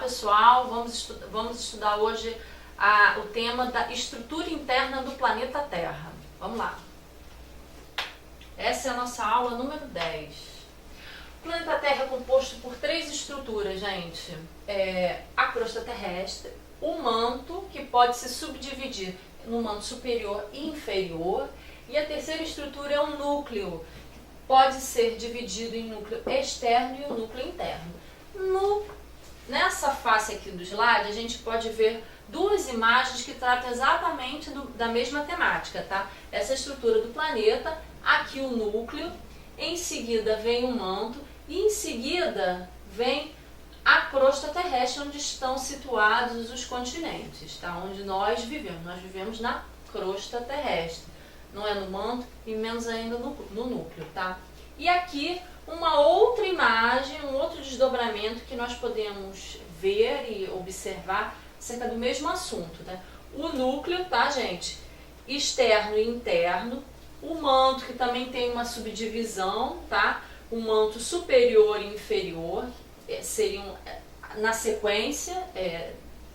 pessoal, vamos estudar hoje o tema da estrutura interna do planeta Terra. Vamos lá. Essa é a nossa aula número 10. O planeta Terra é composto por 3 estruturas, gente. A crosta terrestre, o manto, que pode se subdividir no manto superior e inferior, e a terceira estrutura é o núcleo, que pode ser dividido em núcleo externo e o núcleo interno. Nessa face aqui do slide, a gente pode ver 2 imagens que tratam exatamente da mesma temática, tá? Essa estrutura do planeta, aqui o núcleo, em seguida vem o manto e em seguida vem a crosta terrestre, onde estão situados os continentes, tá? Onde nós vivemos. Nós vivemos na crosta terrestre, não é no manto e menos ainda no núcleo, tá? E aqui uma outra imagem, um outro desdobramento que nós podemos ver e observar acerca do mesmo assunto, né? O núcleo, tá, gente? Externo e interno. O manto, que também tem uma subdivisão, tá? O manto superior e inferior seriam na sequência,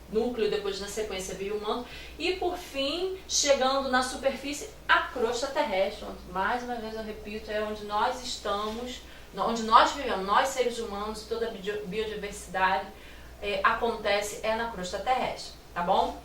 núcleo, depois na sequência veio o manto. E por fim, chegando na superfície, a crosta terrestre, onde, mais uma vez eu repito, é onde nós estamos, onde nós vivemos, nós seres humanos, toda a biodiversidade acontece na crosta terrestre, tá bom?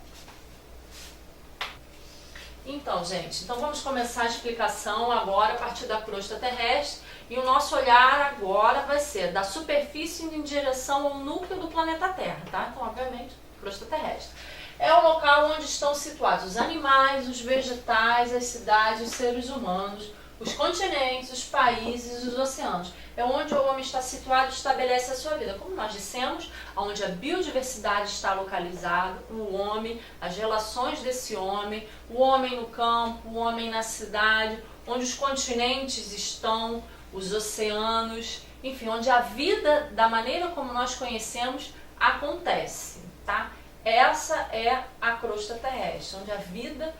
Então, gente, vamos começar a explicação agora a partir da crosta terrestre, e o nosso olhar agora vai ser da superfície em direção ao núcleo do planeta Terra, tá? Então, obviamente, crosta terrestre. É o local onde estão situados os animais, os vegetais, as cidades, os seres humanos, os continentes, os países, os oceanos. É onde o homem está situado e estabelece a sua vida. Como nós dissemos, onde a biodiversidade está localizada, o homem, as relações desse homem, o homem no campo, o homem na cidade, onde os continentes estão, os oceanos, enfim, onde a vida, da maneira como nós conhecemos, acontece, tá? Essa é a crosta terrestre, onde a vida,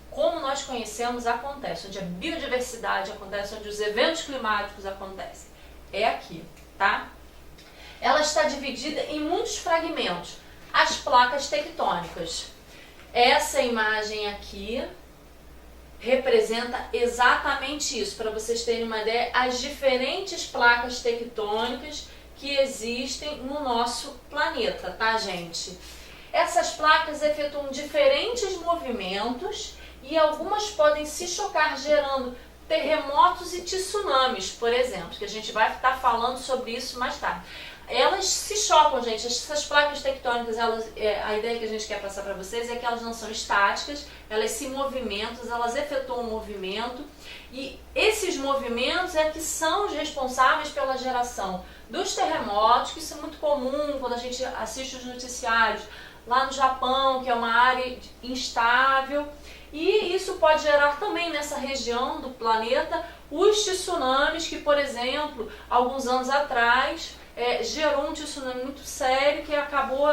como nós conhecemos, acontece, onde a biodiversidade acontece, onde os eventos climáticos acontecem. É aqui, tá? Ela está dividida em muitos fragmentos, as placas tectônicas. Essa imagem aqui representa exatamente isso, para vocês terem uma ideia, as diferentes placas tectônicas que existem no nosso planeta, tá, gente? Essas placas efetuam diferentes movimentos e algumas podem se chocar, gerando terremotos e tsunamis, por exemplo, que a gente vai estar falando sobre isso mais tarde. Elas se chocam, gente. Essas placas tectônicas, a ideia que a gente quer passar para vocês é que elas não são estáticas, elas se movimentam, elas efetuam um movimento, e esses movimentos que são os responsáveis pela geração dos terremotos, que isso é muito comum quando a gente assiste os noticiários lá no Japão, que é uma área instável. E isso pode gerar também nessa região do planeta os tsunamis, que, por exemplo, alguns anos atrás gerou um tsunami muito sério que acabou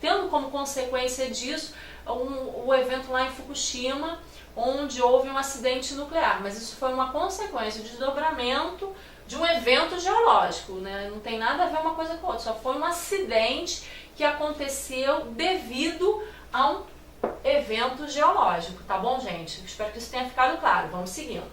tendo como consequência disso o evento lá em Fukushima, onde houve um acidente nuclear. Mas isso foi uma consequência, um desdobramento de um evento geológico, né? Não tem nada a ver uma coisa com a outra, só foi um acidente que aconteceu devido a um evento geológico, tá bom, gente? Espero que isso tenha ficado claro. Vamos seguindo.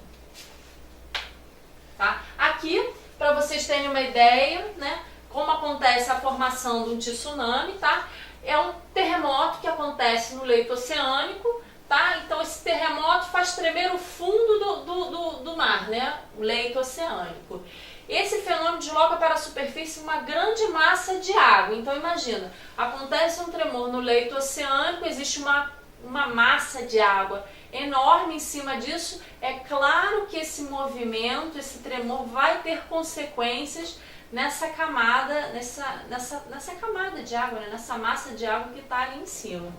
Tá? Aqui, para vocês terem uma ideia, né, como acontece a formação de um tsunami, tá? É um terremoto que acontece no leito oceânico, tá? Então esse terremoto faz tremer o fundo do mar, né? O leito oceânico. Esse fenômeno desloca para a superfície uma grande massa de água. Então imagina, acontece um tremor no leito oceânico, existe uma massa de água enorme em cima disso. É claro que esse movimento, esse tremor vai ter consequências nessa camada, nessa camada de água, né? Nessa massa de água que está ali em cima.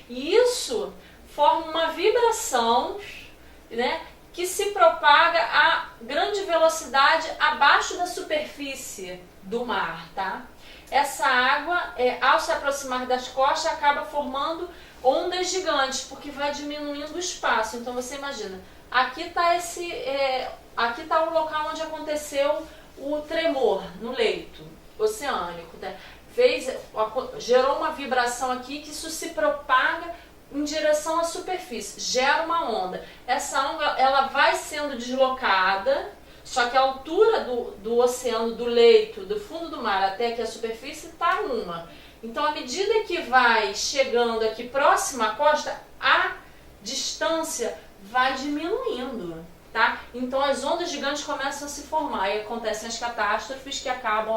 E isso forma uma vibração, né, que se propaga a grande velocidade abaixo da superfície do mar, tá? Essa água, ao se aproximar das costas, acaba formando ondas gigantes, porque vai diminuindo o espaço. Então você imagina, aqui está o local onde aconteceu o tremor no leito oceânico, né? gerou uma vibração aqui que isso se propaga em direção à superfície, gera uma onda. Essa onda ela vai sendo deslocada, só que a altura do oceano, do leito, do fundo do mar até aqui a superfície está uma. Então, à medida que vai chegando aqui próxima à costa, a distância vai diminuindo, tá? Então as ondas gigantes começam a se formar e acontecem as catástrofes que acabam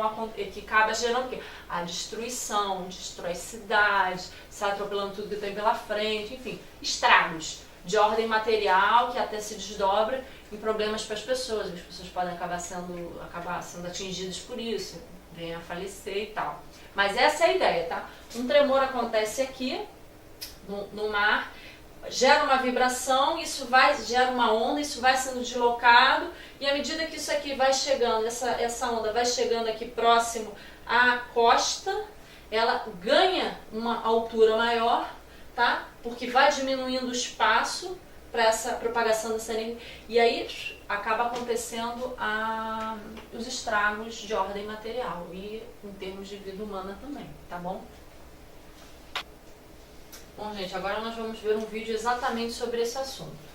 gerando o quê? A destruição, destrói cidades, sai atropelando tudo que tem pela frente, enfim, estragos de ordem material que até se desdobra em problemas para as pessoas podem acabar sendo atingidas por isso, vêm a falecer e tal. Mas essa é a ideia, tá? Um tremor acontece aqui no mar, gera uma vibração, gera uma onda, isso vai sendo deslocado, e à medida que isso aqui vai chegando, essa onda vai chegando aqui próximo à costa, ela ganha uma altura maior, tá? Porque vai diminuindo o espaço para essa propagação dessa energia, e aí acaba acontecendo os estragos de ordem material e em termos de vida humana também, tá bom? Bom, gente, agora nós vamos ver um vídeo exatamente sobre esse assunto.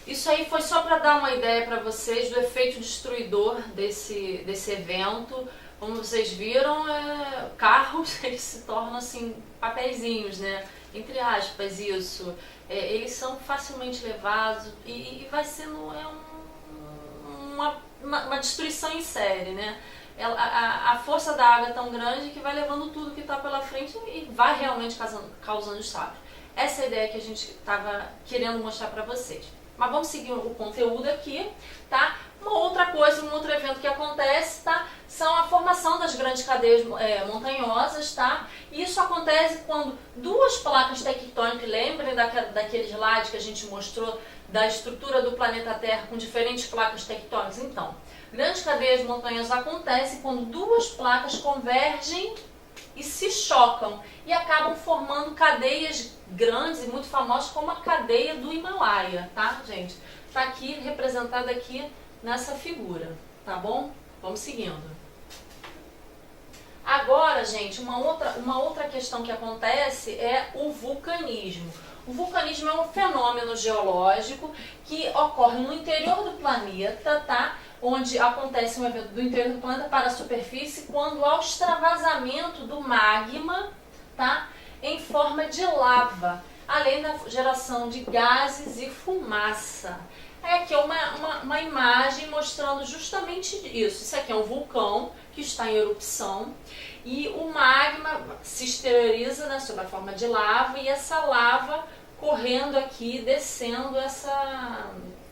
Isso aí foi só para dar uma ideia para vocês do efeito destruidor desse evento. Como vocês viram, carros eles se tornam assim papeizinhos, né? Entre aspas, isso. Eles são facilmente levados e vai sendo uma destruição em série, né? A força da água é tão grande que vai levando tudo que está pela frente e vai realmente causando estragos. Essa é a ideia que a gente estava querendo mostrar para vocês. Mas vamos seguir o conteúdo aqui, tá? Uma outra coisa, um outro evento que acontece, tá? São a formação das grandes cadeias montanhosas, tá? E isso acontece quando duas placas tectônicas, lembrem daquele slide que a gente mostrou da estrutura do planeta Terra com diferentes placas tectônicas? Então, grandes cadeias montanhosas acontecem quando duas placas convergem e se chocam e acabam formando cadeias grandes e muito famosas como a cadeia do Himalaia, tá, gente? Tá aqui representada aqui nessa figura, tá bom? Vamos seguindo. Agora, gente, uma outra questão que acontece é o vulcanismo. O vulcanismo é um fenômeno geológico que ocorre no interior do planeta, tá? onde acontece um evento do interior do planeta para a superfície quando há o extravasamento do magma, tá? Em forma de lava, além da geração de gases e fumaça. Aqui é uma imagem mostrando justamente isso. Isso aqui é um vulcão que está em erupção e o magma se exterioriza, né, sob a forma de lava, e essa lava correndo aqui, descendo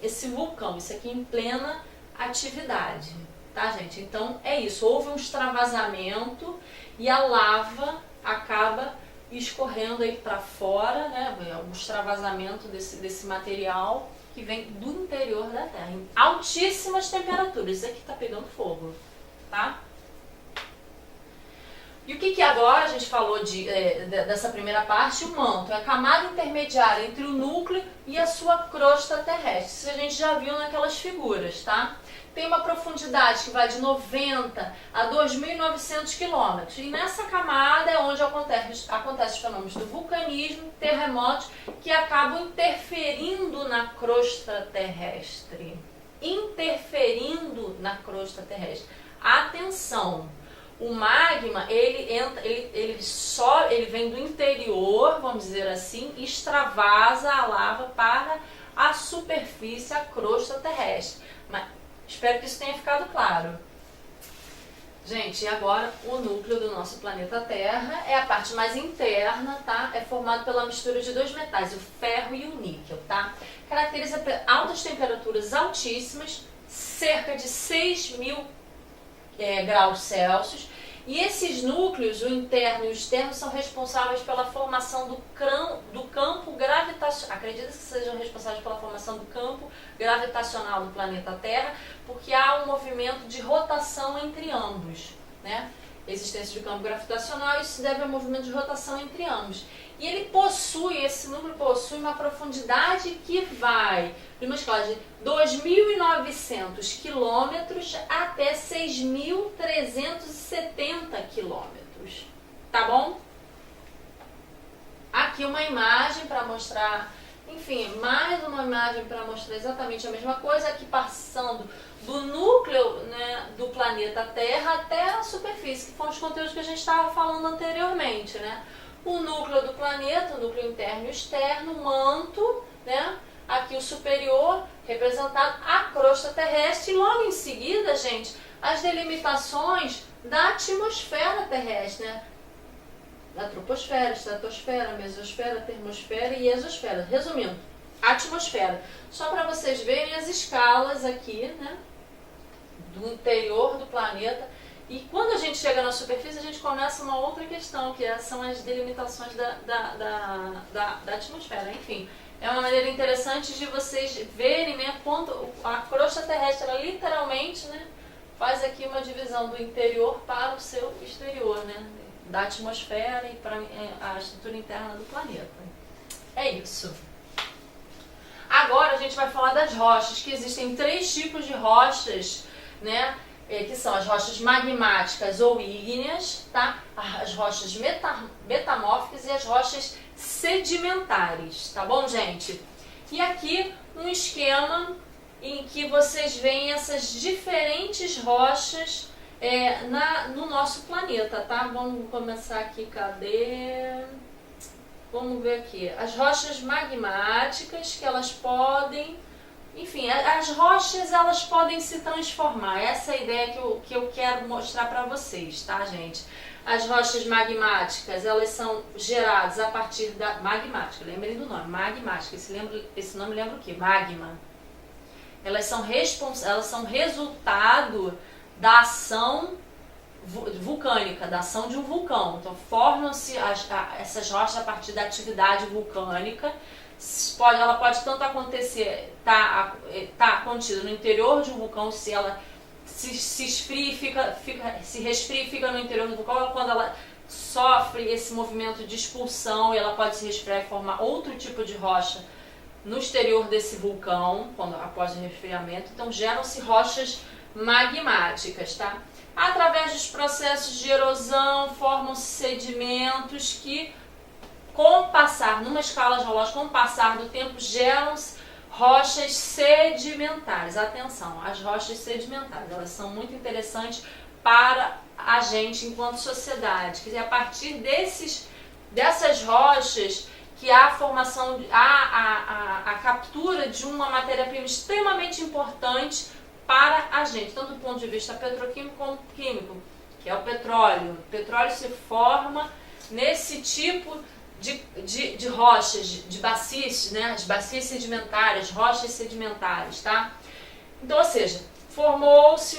esse vulcão. Isso aqui em plena atividade, tá, gente? Então é isso, houve um extravasamento e a lava acaba escorrendo aí para fora, né? Um extravasamento desse material que vem do interior da Terra, em altíssimas temperaturas. Isso aqui tá pegando fogo, tá? E o que agora a gente falou dessa primeira parte? O manto é a camada intermediária entre o núcleo e a sua crosta terrestre. Isso a gente já viu naquelas figuras, tá? Tem uma profundidade que vai de 90 a 2.900 quilômetros. E nessa camada é onde acontece os fenômenos do vulcanismo, terremotos, que acabam interferindo na crosta terrestre. Interferindo na crosta terrestre. Atenção! O magma, ele vem do interior, vamos dizer assim, e extravasa a lava para a superfície, a crosta terrestre. Mas espero que isso tenha ficado claro. Gente, e agora o núcleo do nosso planeta Terra é a parte mais interna, tá? É formado pela mistura de dois metais, o ferro e o níquel, tá? Caracteriza altas temperaturas altíssimas, cerca de 6.000 graus Celsius, e esses núcleos, o interno e o externo, são responsáveis pela formação do campo gravitacional. Acredita que sejam responsáveis pela formação do campo gravitacional do planeta Terra, porque há um movimento de rotação entre ambos, né? Existência de campo gravitacional, isso se deve ao movimento de rotação entre ambos. E esse núcleo possui uma profundidade que vai de uma escala de 2.900 quilômetros até 6.370 quilômetros. Tá bom? Aqui uma imagem para mostrar, enfim, mais uma imagem para mostrar exatamente a mesma coisa, aqui passando do núcleo, né, do planeta Terra até a superfície, que foram os conteúdos que a gente estava falando anteriormente, né? O núcleo do planeta, o núcleo interno e externo, o manto, né? Aqui o superior, representado a crosta terrestre, e logo em seguida, gente, as delimitações da atmosfera terrestre, né? Da troposfera, estratosfera, mesosfera, termosfera e exosfera. Resumindo, atmosfera. Só para vocês verem as escalas aqui, né? Do interior do planeta. E quando a gente chega na superfície, a gente começa uma outra questão, que são as delimitações da atmosfera. Enfim, é uma maneira interessante de vocês verem, né, quanto a crosta terrestre, ela literalmente, né, faz aqui uma divisão do interior para o seu exterior, né, da atmosfera e para a estrutura interna do planeta. É isso. Agora a gente vai falar das rochas, que existem 3 tipos de rochas, né, que são as rochas magmáticas ou ígneas, tá? As rochas metamórficas e as rochas sedimentares, tá bom, gente? E aqui um esquema em que vocês veem essas diferentes rochas no nosso planeta, tá? Vamos começar aqui, cadê? Vamos ver aqui. As rochas magmáticas, que elas podem... Enfim, as rochas, elas podem se transformar. Essa é a ideia que eu quero mostrar para vocês, tá, gente? As rochas magmáticas, elas são geradas a partir da... Magmática, lembrem do nome, magmática. Esse nome lembra o quê? Magma. Elas são resultado da ação vulcânica, da ação de um vulcão. Então, formam-se essas rochas a partir da atividade vulcânica. Ela pode tanto acontecer, tá contida no interior de um vulcão, se ela se esfria se resfria e fica no interior do vulcão, quando ela sofre esse movimento de expulsão, ela pode se resfriar e formar outro tipo de rocha no exterior desse vulcão, após o resfriamento. Então geram-se rochas magmáticas, tá? Através dos processos de erosão, formam-se sedimentos que, numa escala geológica, com o passar do tempo, geram-se rochas sedimentares. Atenção, as rochas sedimentares, elas são muito interessantes para a gente enquanto sociedade. Quer dizer, a partir dessas rochas que há a formação, a captura de uma matéria-prima extremamente importante para a gente, tanto do ponto de vista petroquímico como químico, que é o petróleo. O petróleo se forma nesse tipo de rochas, de bacias, né? As bacias sedimentares, rochas sedimentares, tá? Então, ou seja, formou-se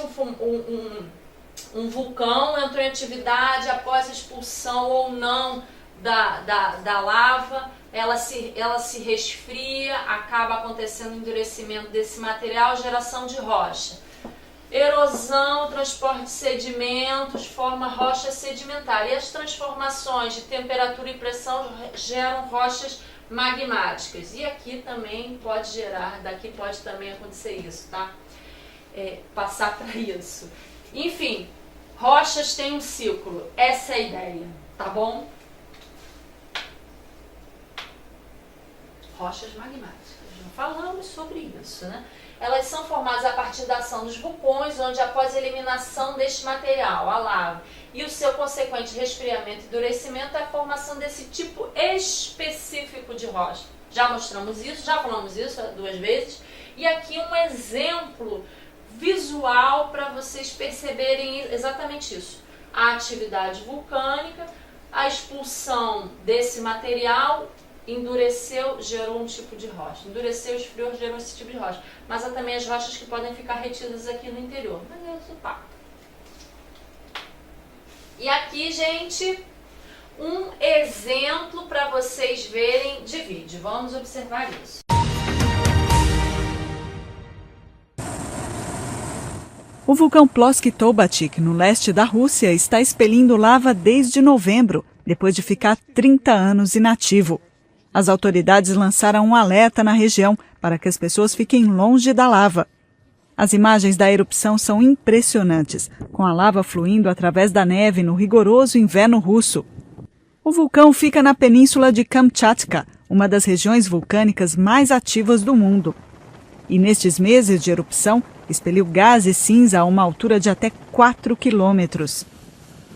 um vulcão, entrou em atividade após a expulsão ou não da lava, ela se resfria, acaba acontecendo endurecimento desse material, geração de rocha. Erosão, transporte de sedimentos, forma rocha sedimentar. E as transformações de temperatura e pressão geram rochas magmáticas. E aqui também pode gerar, daqui pode também acontecer isso, tá? Passar para isso. Enfim, rochas têm um ciclo. Essa é a ideia, tá bom? Rochas magmáticas. Já falamos sobre isso, né? Elas são formadas a partir da ação dos vulcões, onde após a eliminação deste material, a lava, e o seu consequente resfriamento e endurecimento, é a formação desse tipo específico de rocha. Já mostramos isso, já falamos isso 2 vezes, e aqui um exemplo visual para vocês perceberem exatamente isso. A atividade vulcânica, a expulsão desse material, endureceu, gerou um tipo de rocha. Endureceu, esfriou, gerou esse tipo de rocha. Mas há também as rochas que podem ficar retidas aqui no interior. Mas é outro papo. E aqui, gente, um exemplo para vocês verem de vídeo. Vamos observar isso. O vulcão Ploski-Tobatyk, no leste da Rússia, está expelindo lava desde novembro, depois de ficar 30 anos inativo. As autoridades lançaram um alerta na região para que as pessoas fiquem longe da lava. As imagens da erupção são impressionantes, com a lava fluindo através da neve no rigoroso inverno russo. O vulcão fica na península de Kamchatka, uma das regiões vulcânicas mais ativas do mundo. E nestes meses de erupção, expeliu gás e cinza a uma altura de até 4 quilômetros.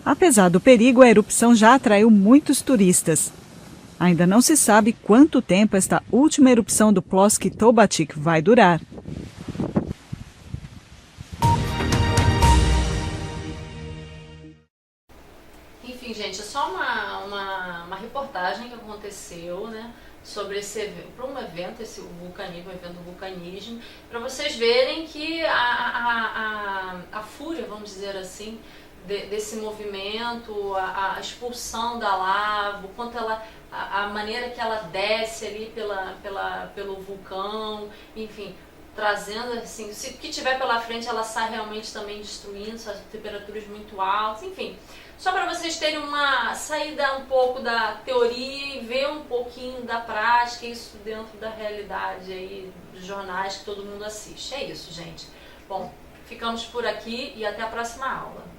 Apesar do perigo, a erupção já atraiu muitos turistas. Ainda não se sabe quanto tempo esta última erupção do Ploski-Tobatyk vai durar. Enfim, gente, é só uma reportagem que aconteceu, né, sobre para um evento, esse vulcanismo, um evento do vulcanismo, para vocês verem que a fúria, vamos dizer assim, desse movimento, a expulsão da lava, o quanto a maneira que ela desce ali pelo vulcão, enfim, trazendo assim, se o que tiver pela frente ela sai realmente também destruindo, as temperaturas muito altas, enfim. Só para vocês terem uma saída um pouco da teoria e ver um pouquinho da prática, isso dentro da realidade aí dos jornais que todo mundo assiste. É isso, gente. Bom, ficamos por aqui e até a próxima aula.